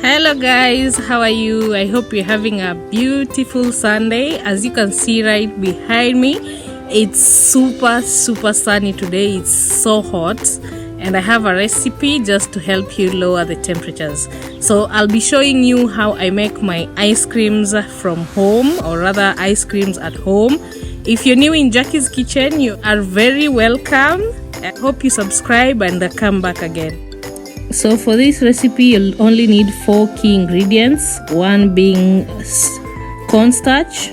Hello guys, how are you? I hope you're having a beautiful Sunday. As you can see right behind me, it's super sunny today. It's so hot, and I have a recipe just to help you lower the temperatures. So I'll be showing you how I make my ice creams from home, or rather ice creams at home. If you're new in Jackie's Kitchen, you are very welcome. I hope you subscribe and come back again. So for this recipe, you'll only need 4 key ingredients, one being cornstarch,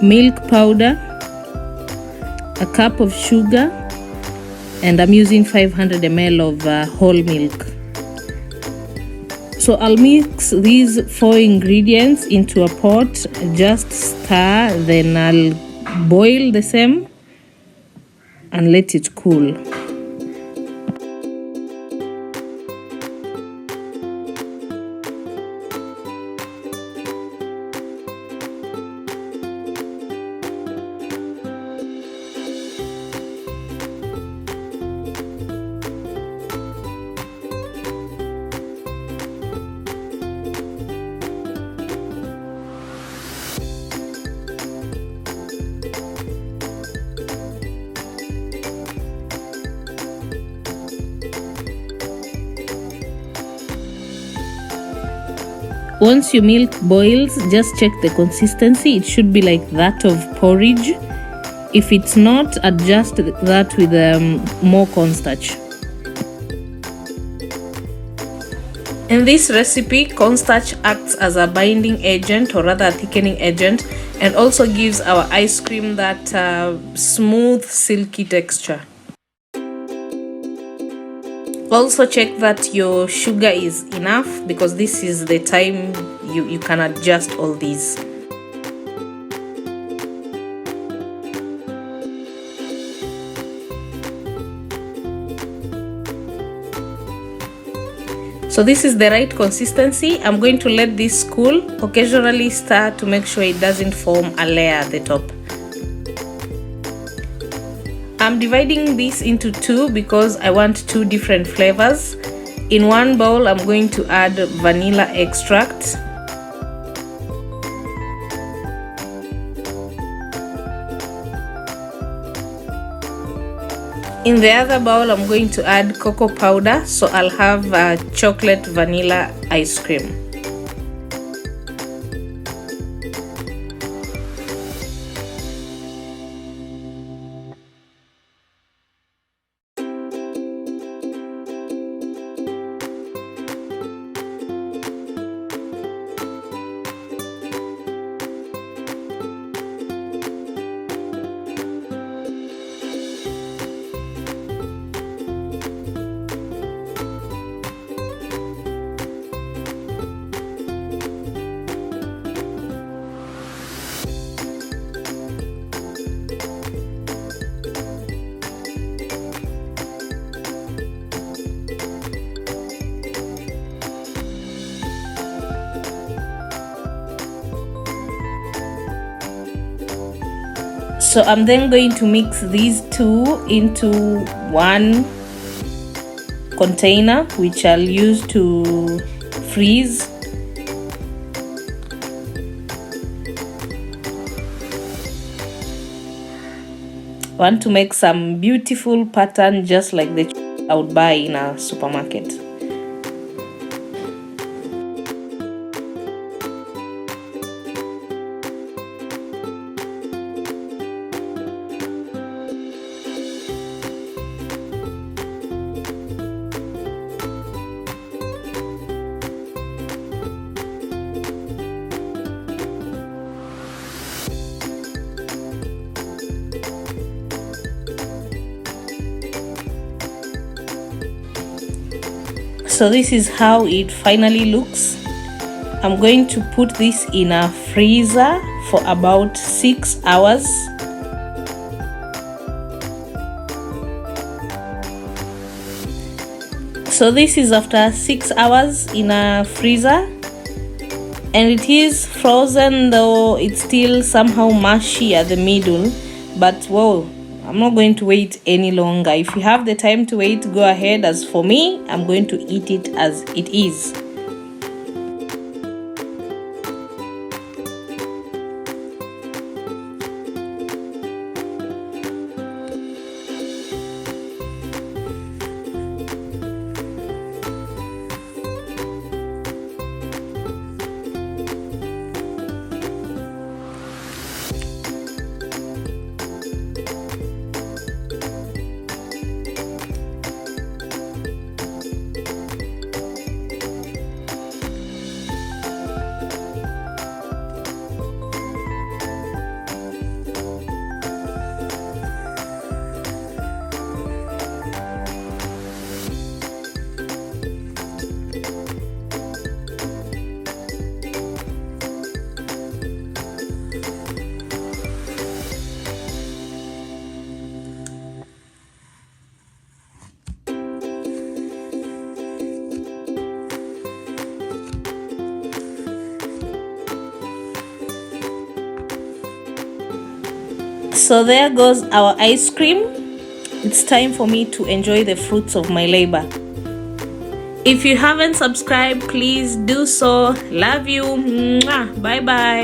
milk powder, a cup of sugar, and I'm using 500 ml of whole milk. So I'll mix these 4 ingredients into a pot, just stir, then I'll boil the same and let it cool. Once your milk boils, just check the consistency. It should be like that of porridge. If it's not, adjust that with more cornstarch. In this recipe, cornstarch acts as a binding agent, or rather a thickening agent, and also gives our ice cream that smooth, silky texture. Also check that your sugar is enough, because this is the time you can adjust all these. So this is the right consistency. I'm going to let this cool, occasionally stir to make sure it doesn't form a layer at the top. I'm dividing this into 2 because I want 2 different flavors. In one bowl, I'm going to add vanilla extract. In the other bowl, I'm going to add cocoa powder, so I'll have chocolate vanilla ice cream. So I'm then going to mix these 2 into one container, which I'll use to freeze. I want to make some beautiful pattern just like the I would buy in a supermarket. So this is how it finally looks. I'm going to put this in a freezer for about 6 hours. So this is after 6 hours in a freezer, and it is frozen, though it's still somehow mushy at the middle, but whoa, I'm not going to wait any longer. If you have the time to wait, go ahead. As for me, I'm going to eat it as it is. So there goes our ice cream. It's time for me to enjoy the fruits of my labor. If you haven't subscribed, please do so. Love you. Mwah. Bye bye.